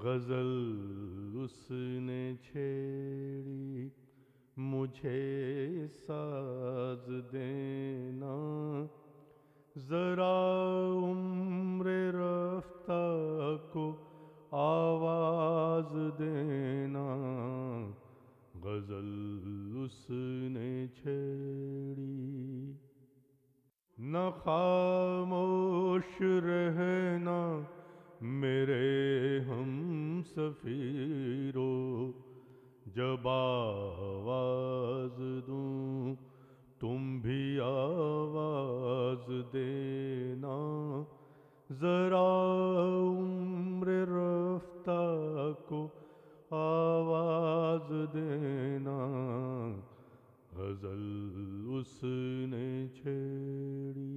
गजल उसने छेड़ी, मुझे साज देना, जरा उम्र रफ्ता को आवाज देना। गजल उसने छेड़ी, न खामोश रहना मेरे हम सफीरो, जब आवाज दूं तुम भी आवाज देना। जरा उम्र रफ्ता को आवाज देना। गजल उसने छेड़ी।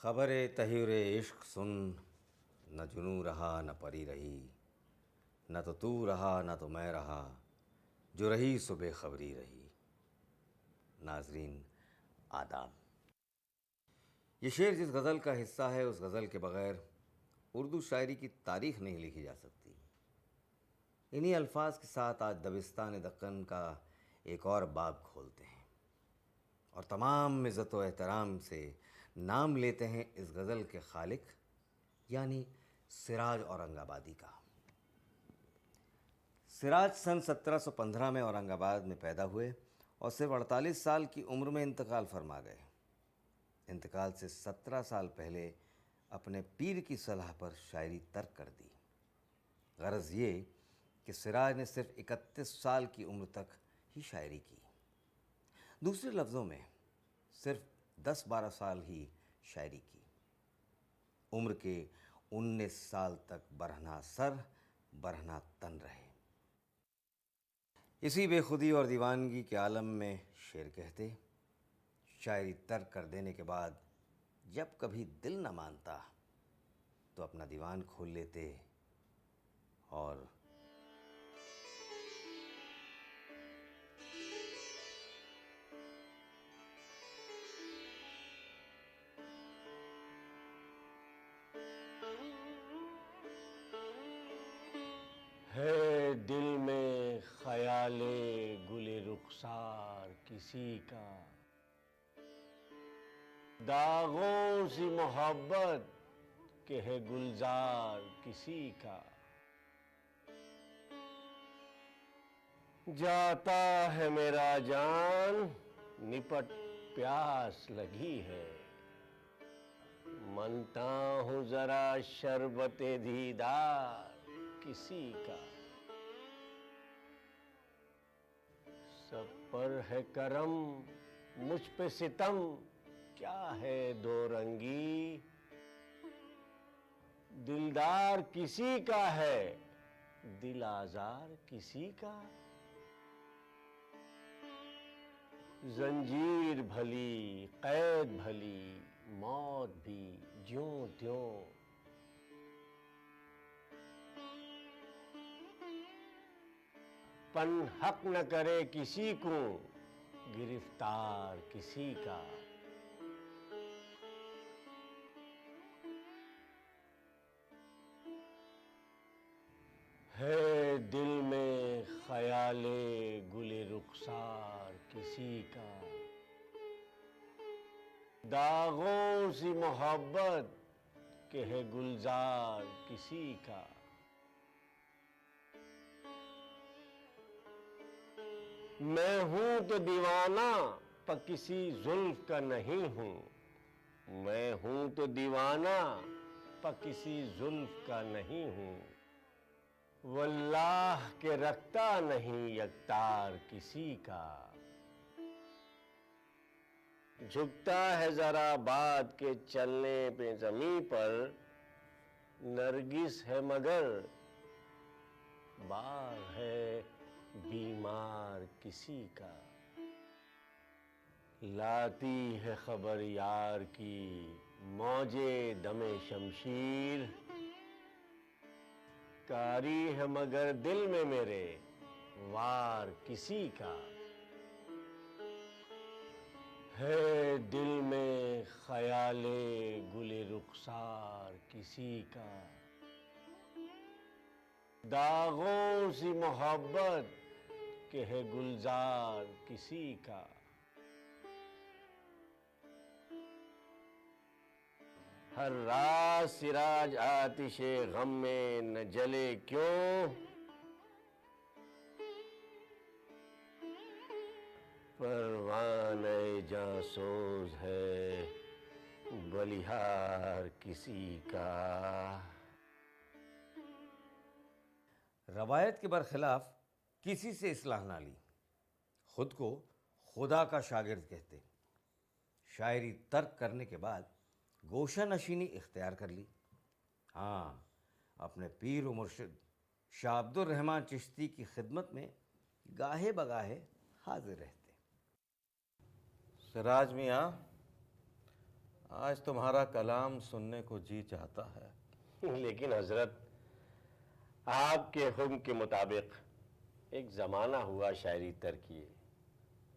खबर तहीर इश्क सुन, न जुनू रहा न परी रही, न तो तू रहा न तो मैं रहा, जो रही सो बेखबरी रही। नाजरीन आदाब। ये शेर जिस गज़ल का हिस्सा है, उस गज़ल के बग़ैर उर्दू शायरी की तारीख़ नहीं लिखी जा सकती। इन्हीं अल्फाज के साथ आज दबिस्तान दक्कन का एक और बाब खोलते हैं और तमाम इज़्ज़त व एहतराम से नाम लेते हैं इस गज़ल के खालिक यानी सिराज औरंगाबादी का। सिराज सन 1715 में औरंगाबाद में पैदा हुए और सिर्फ 48 साल की उम्र में इंतकाल फरमा गए। इंतकाल से 17 साल पहले अपने पीर की सलाह पर शायरी तर्क कर दी। गरज ये कि सिराज ने सिर्फ 31 साल की उम्र तक ही शायरी की। दूसरे लफ्ज़ों में सिर्फ 10-12 साल ही शायरी की। उम्र के 19 साल तक बरहना सर बरहना तन रहे। इसी बेखुदी और दीवानगी के आलम में शेर कहते, शायरी तर्क कर देने के बाद जब कभी दिल न मानता तो अपना दीवान खोल लेते और है दिल में ख्याले गुले रुखसार किसी का, दागों सी मोहब्बत के है गुलजार किसी का। जाता है मेरा जान निपट प्यास लगी है, मनता हूँ जरा शरबते दीदार किसी का। सब पर है करम मुझ पे सितम, क्या है दो रंगी। दिलदार किसी का है दिल आजार किसी का। जंजीर भली कैद भली मौत भी ज्यों त्यों। पन हक न करे किसी को गिरफ्तार किसी का। है दिल में ख्याले गुले रुखसार किसी का, दागों सी मोहब्बत के है गुलजार किसी का। मैं हूं तो दीवाना पर किसी जुल्फ का नहीं हूं। मैं हूं तो दीवाना पर किसी जुल्फ का नहीं हूं। वल्लाह के रखता नहीं यकतार किसी का। झुकता है जरा बात के चलने पे जमी पर, नरगिस है मगर बार है बीमार किसी का। लाती है खबर यार की मौजे दमे शमशीर, कारी है मगर दिल में मेरे वार किसी का है, दिल में ख्याले गुले रुखसार किसी का, दागों सी मोहब्बत के है गुलजार किसी का। हर रात सिराज आतिशे गम में न जले क्यों, परवाने जांसोज है बलिहार किसी का। रवायत के बरखिलाफ किसी से इस्लाह ना ली, खुद को खुदा का शागिर्द कहते, शायरी तर्क करने के बाद गोशा नशीनी इख्तियार कर ली। हाँ, अपने पीर व मुर्शिद शाह अब्दुर रहमान चिश्ती की खिदमत में गाहे बगाहे हाजिर रहते। सिराज मियाँ, आज तुम्हारा कलाम सुनने को जी चाहता है। लेकिन हजरत, आपके हुक्म के मुताबिक एक ज़माना हुआ शायरी तरकिए,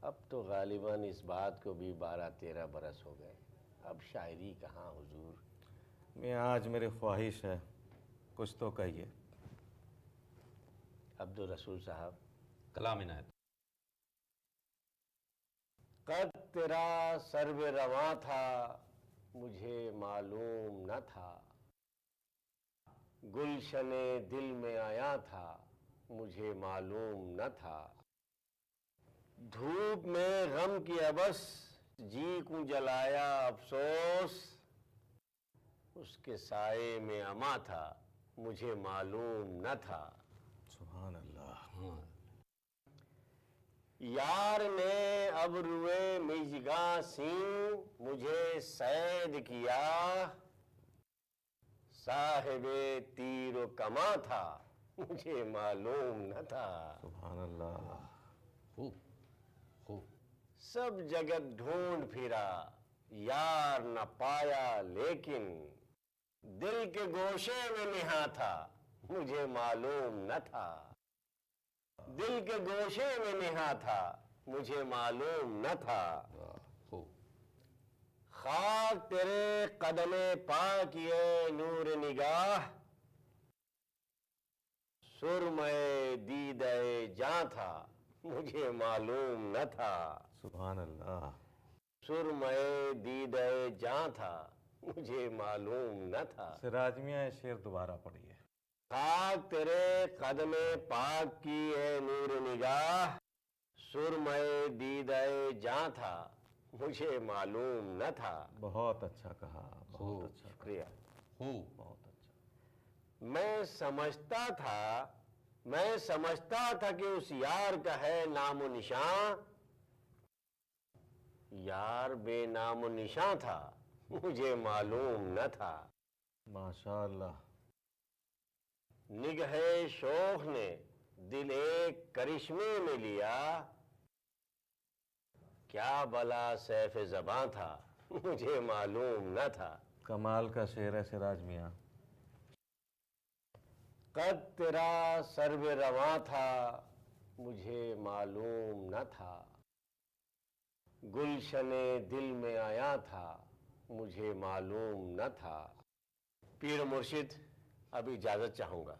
अब तो गालिबन इस बात को भी 12-13 बरस हो गए, अब शायरी कहाँ हुजूर। मियाँ, आज मेरी ख्वाहिश है, कुछ तो कहिए। अब्दुल रसूल साहब, कलाम इनायत। कद तेरा सर्व रवां था, मुझे मालूम न था, गुलशने दिल में आया था, मुझे मालूम न था, धूप में गम की अबस जी को जलाया अफसोस, उसके साए में अमा था, मुझे मालूम न था। सुभान अल्लाह। यार ने अब रुए मिजगा सिंह मुझे सैद किया, साहिबे तीर कमा था, मुझे मालूम न था। सुभान अल्लाह। खूब खूब। सब जगत ढूंढ फिरा, यार न पाया, लेकिन दिल के गोशे में निहा था, मुझे मालूम न था। दिल के गोशे में निहा था, मुझे मालूम न था। खूब। खाक तेरे कदमे पा किए नूर निगाह, सुरमय दीदे जां था, मुझे मालूम न था। सुभान अल्लाह। सुरमय दीदे जां था, मुझे मालूम न था। सिराज मियाँ, ये शेर दोबारा पढ़िए। खाक तेरे कदमे पाक की है नूर निगाह, सुरमय दीदे जां था, मुझे मालूम न था। बहुत अच्छा कहा, बहुत अच्छा। शुक्रिया। खूब। बहुत अच्छा। मैं समझता था कि उस यार का है नामो निशान, यार बेनामो निशान था, मुझे मालूम न था। माशाअल्लाह। निगहे शोख ने दिल एक करिश्मे में लिया, क्या भला सैफ ज़बां था, मुझे मालूम न था। कमाल का शेर है सिराज मियाँ। कद तेरा सर्व रवां था, मुझे मालूम न था, गुलशने दिल में आया था, मुझे मालूम न था। पीर मुर्शिद, अब इजाज़त चाहूँगा।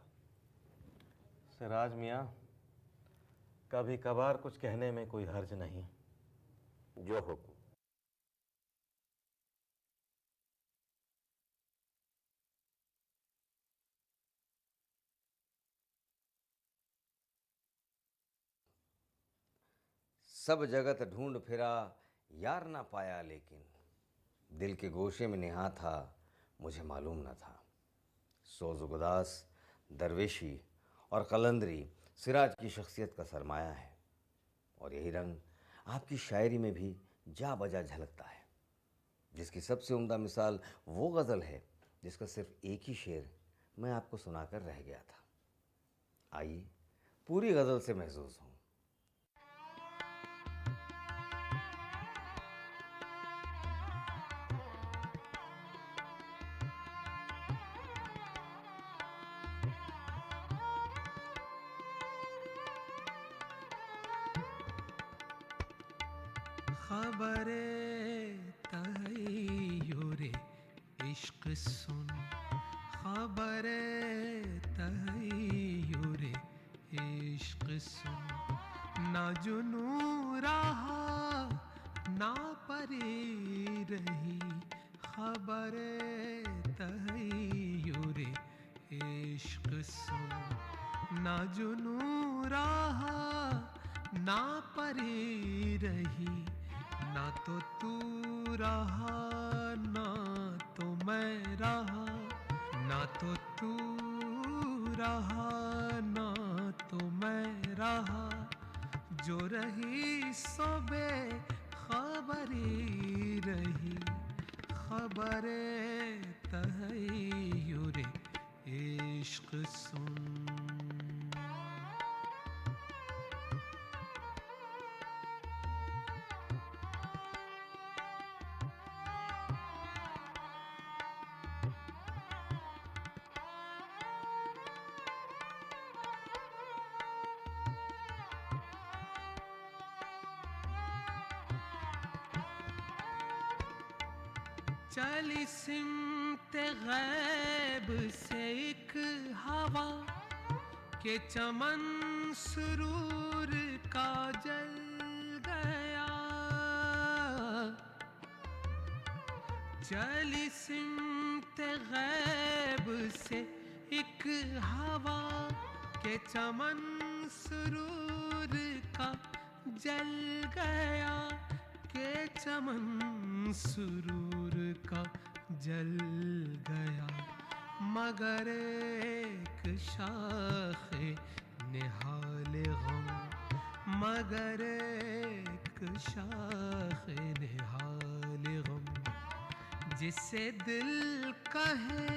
सिराज मियाँ, कभी कभार कुछ कहने में कोई हर्ज नहीं। जो हुक्म। सब जगत ढूंढ फिरा, यार ना पाया, लेकिन दिल के गोशे में निहा था, मुझे मालूम न था। सोज़ गुदास, दरवेशी और कलंदरी सिराज की शख्सियत का सरमाया है, और यही रंग आपकी शायरी में भी जा बजा झलकता है, जिसकी सबसे उम्दा मिसाल वो गज़ल है जिसका सिर्फ एक ही शेर मैं आपको सुनाकर रह गया था। आइए पूरी गज़ल से महसूस हूँ। खबरे तहैयुरे इश्क सुन, खबरे तहैयुरे इश्क सुन, ना जुनू रहा ना परी रही, खबरे तहैयुरे इश्क सुन, ना जुनू रहा ना परी रही, ना तो तू रहा ना तो मैं रहा, ना तो तू रहा ना तो मैं रहा, जो रही सो बेखबरी रही, खबरे तहैयुरे इश्क सुन। चली सिमते गैब से एक हवा के चमन सुरूर का जल गया, चली सिमते गैब से एक हवा के चमन सुरूर का जल गया, के चमन सुरूर का जल गया, मगर एक शाखे निहाल गम, मगर एक शाखे निहाल गम, जिसे दिल कहे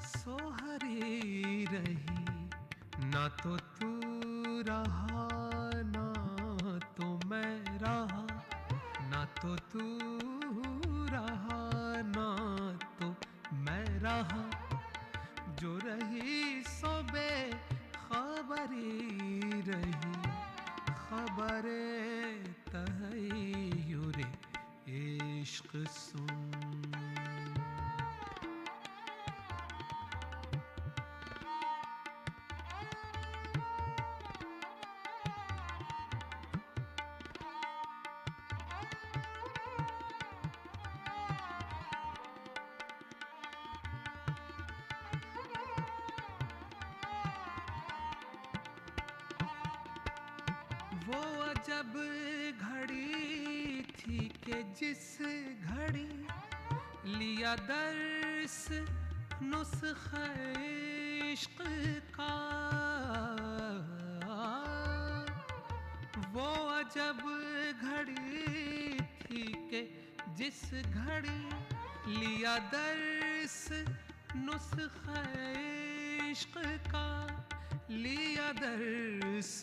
सो हरी रही, ना तो तू रहा ना तो मैं रहा, ना तो तू रहा ना तो मैं रहा, जो रही सो बेखबरी रही, खबरे तहैयुरे इश्क सुन। वो अजब घड़ी थी कि जिस घड़ी लिया दर्स नुस्खे इश्क का, वो अजब घड़ी थी कि जिस घड़ी लिया दर्स नुस्खे इश्क का, लिया दर्स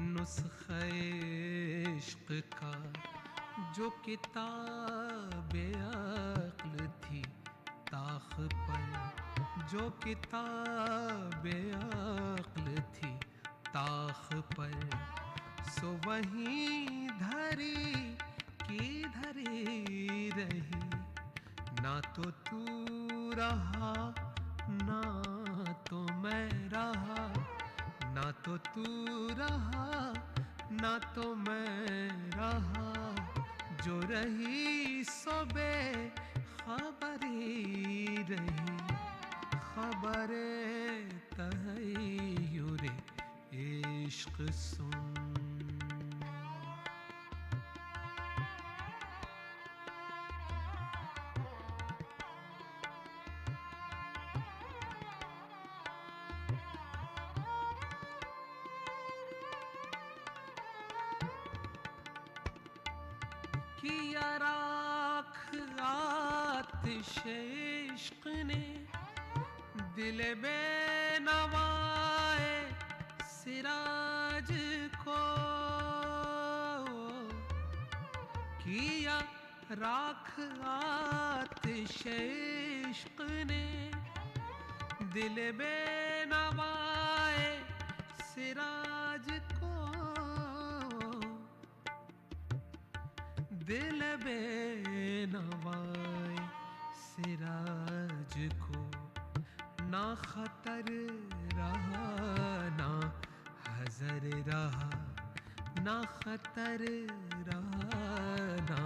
नुस्खे इश्क का, जो किताब अक्ल थी ताख पर, जो किताब अक्ल थी ताख पर, सो वहीं धरी की धरी रही, ना तो तू रहा ना तो मैं रहा, ना तो तू रहा ना तो मैं रहा, जो रही सो बेखबरी रही, खबरे तहैयुरे इश्क सुन। किया राख आतिश इश्क ने दिल बेनवाए सिराज को, किया राख आतिश इश्क ने दिल बेनवाए सिराज को, दिल बेनवाए सिराज को ना खतर रहा ना हजर रहा, ना खतर रहा ना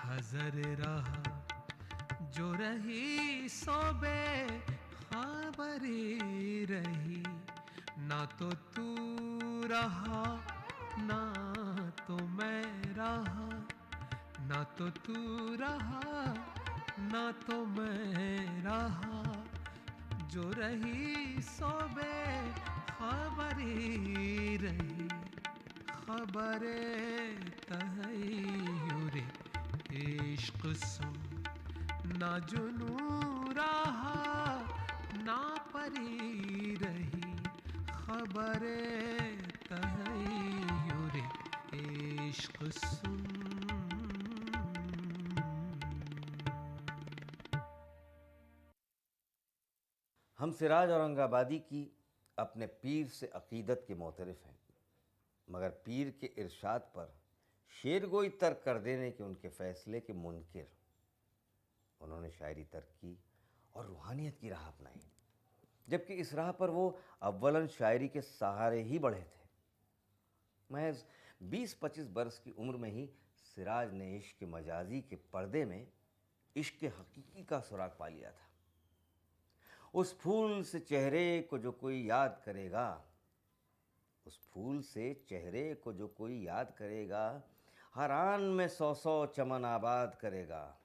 हजर रहा, जो रही सो बेखबरी रही, ना तो तू रहा ना तो मैं रहा, ना तो तू रहा ना तो मैं रहा, जो रही सो बेखबरी रही, खबरे तहय्युरे इश्क सुन, ना जुनू रहा ना परी रही, खबरे तहय्युरे इश्क सुन। हम सिराज औरंगाबादी की अपने पीर से अकीदत के मोतरफ हैं, मगर पीर के इरशाद पर शेरगोई तर्क कर देने के उनके फ़ैसले के मुनकिर। उन्होंने शायरी तर्क की और रूहानियत की राह अपनाई, जबकि इस राह पर वो अव्वलन शायरी के सहारे ही बढ़े थे। महज 20-25 बरस की उम्र में ही सिराज ने इश्क मजाजी के पर्दे में इश्क हकीकी का सुराग पा लिया था। उस फूल से चेहरे को जो कोई याद करेगा, उस फूल से चेहरे को जो कोई याद करेगा, हर आन में 100 चमन आबाद करेगा।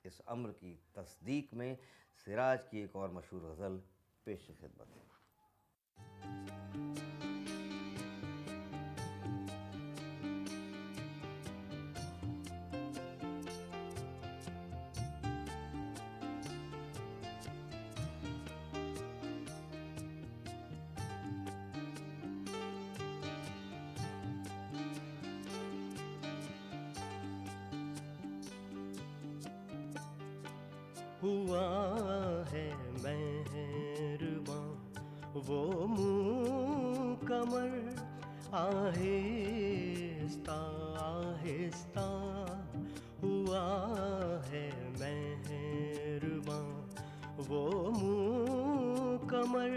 इस अम्र की तस्दीक में सिराज की एक और मशहूर गज़ल पेश खिदमत है। हुआ है मेहरबां वो मुँह कमर, आहिस्ता आहिस्ता हुआ है मेहरबां वो मुँह कमर,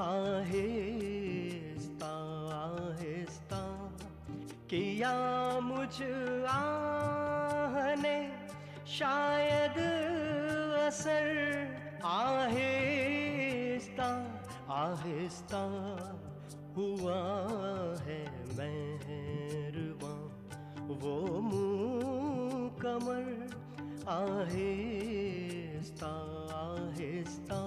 आहिस्ता आहिस्ता किया मुझ आहने शायद असर, आहिस्ता आहिस्ता हुआ है मेहरबां वो मुँह कमर, आहिस्ता आहिस्ता।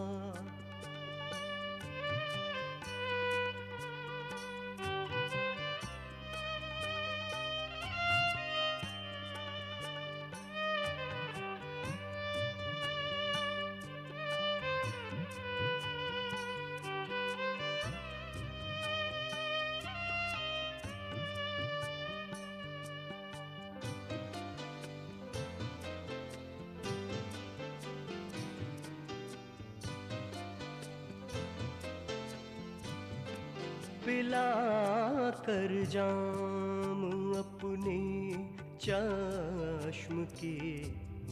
पिला कर जाम अपनी चश्म की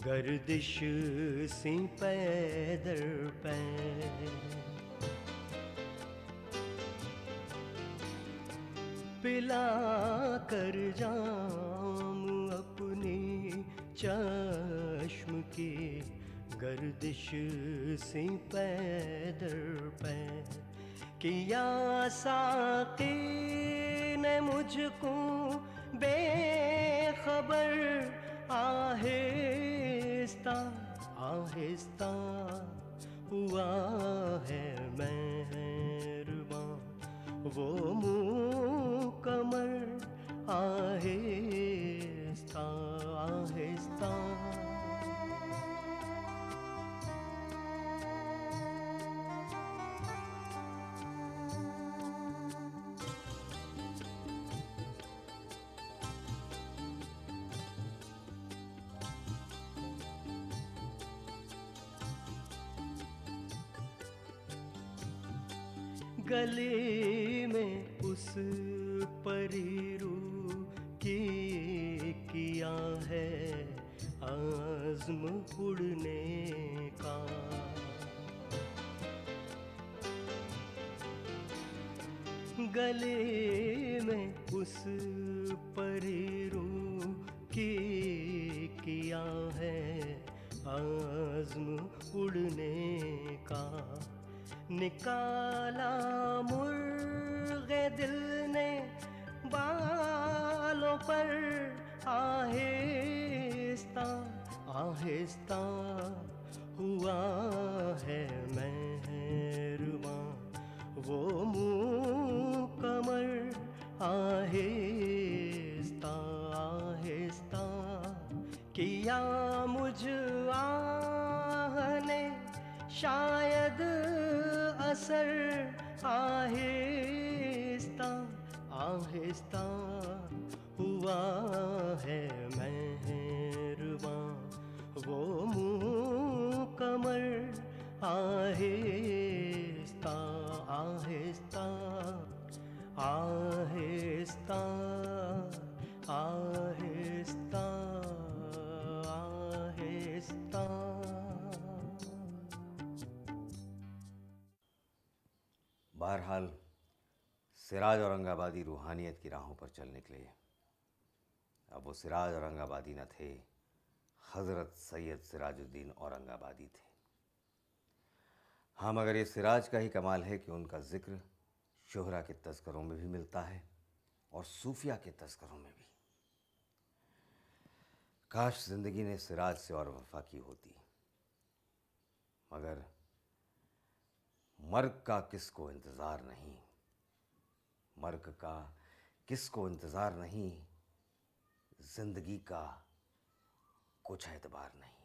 गर्दिश सी पैदर पै, पिला कर जाम अपनी चश्म की गर्दिश सी पैदर पै, किया साक़ी ने मुझको बेखबर, आहिस्ता आहिस्ता हुआ है मेहरबां वो मुँह कमर, आहिस्ता आहिस्ता। गली में उस परी रूह की किया है आज़्म उड़ने का। गले में उस परीरू की किया है आज़्म उड़ने का। निकाला मुर्गे दिल ने बालों पर आहिस्ता आहिस्ता हुआ है मेहरबां वो मुँह कमर। आहिस्ता आहिस्ता किया मुझ आह ने शायद असर। आहिस्ता आहिस्ता हुआ है मेहरबां वो मुँह कमर। आहिस्ता आहिस्ता आहिस्ता आहिस्ता आहिस्ता। बहरहाल सिराज औरंगाबादी रूहानियत की राहों पर चल निकले। अब वो सिराज औरंगाबादी न थे, हज़रत सैयद सिराजुद्दीन औरंगाबादी थे। हाँ, मगर ये सिराज का ही कमाल है कि उनका जिक्र शोहरा के तज़किरों में भी मिलता है और सूफिया के तज़किरों में भी। काश ज़िंदगी ने सिराज से और वफा की होती, मगर मर्ग का किसको इंतज़ार नहीं, मर्ग का किसको इंतज़ार नहीं, ज़िंदगी का कुछ एतबार नहीं।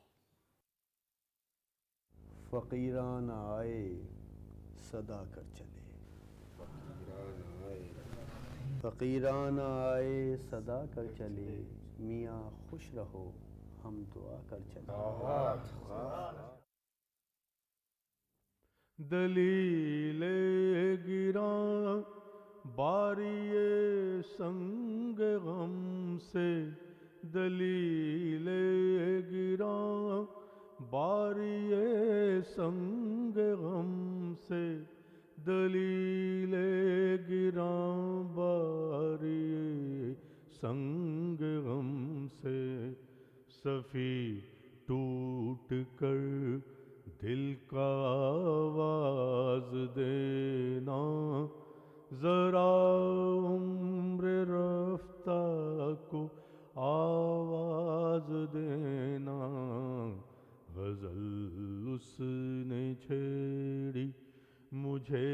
फ़कीराना आए सदा कर चले, फ़कीराना आए सदा कर चले। मियाँ खुश रहो हम दुआ कर चले। दलीले गिरा बारिये संग गम से, दलीले गिरा बारिये संग गम से, दलीले गिरा बारिये संग गम से। सफ़ी टूट कर दिल का आवाज़ देना, ज़रा उम्र रफ्ता को आवाज़ देना। गज़ल उसने छेड़ी मुझे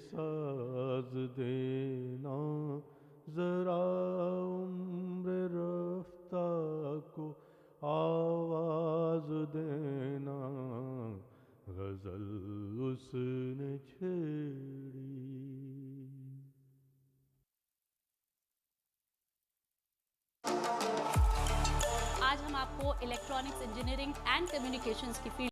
साज देना, ज़रा उम्र रफ्ता को आवाज़ देना। गज़ल उसने छेड़ी। आज हम आपको इलेक्ट्रॉनिक्स इंजीनियरिंग एंड कम्युनिकेशंस की फील्ड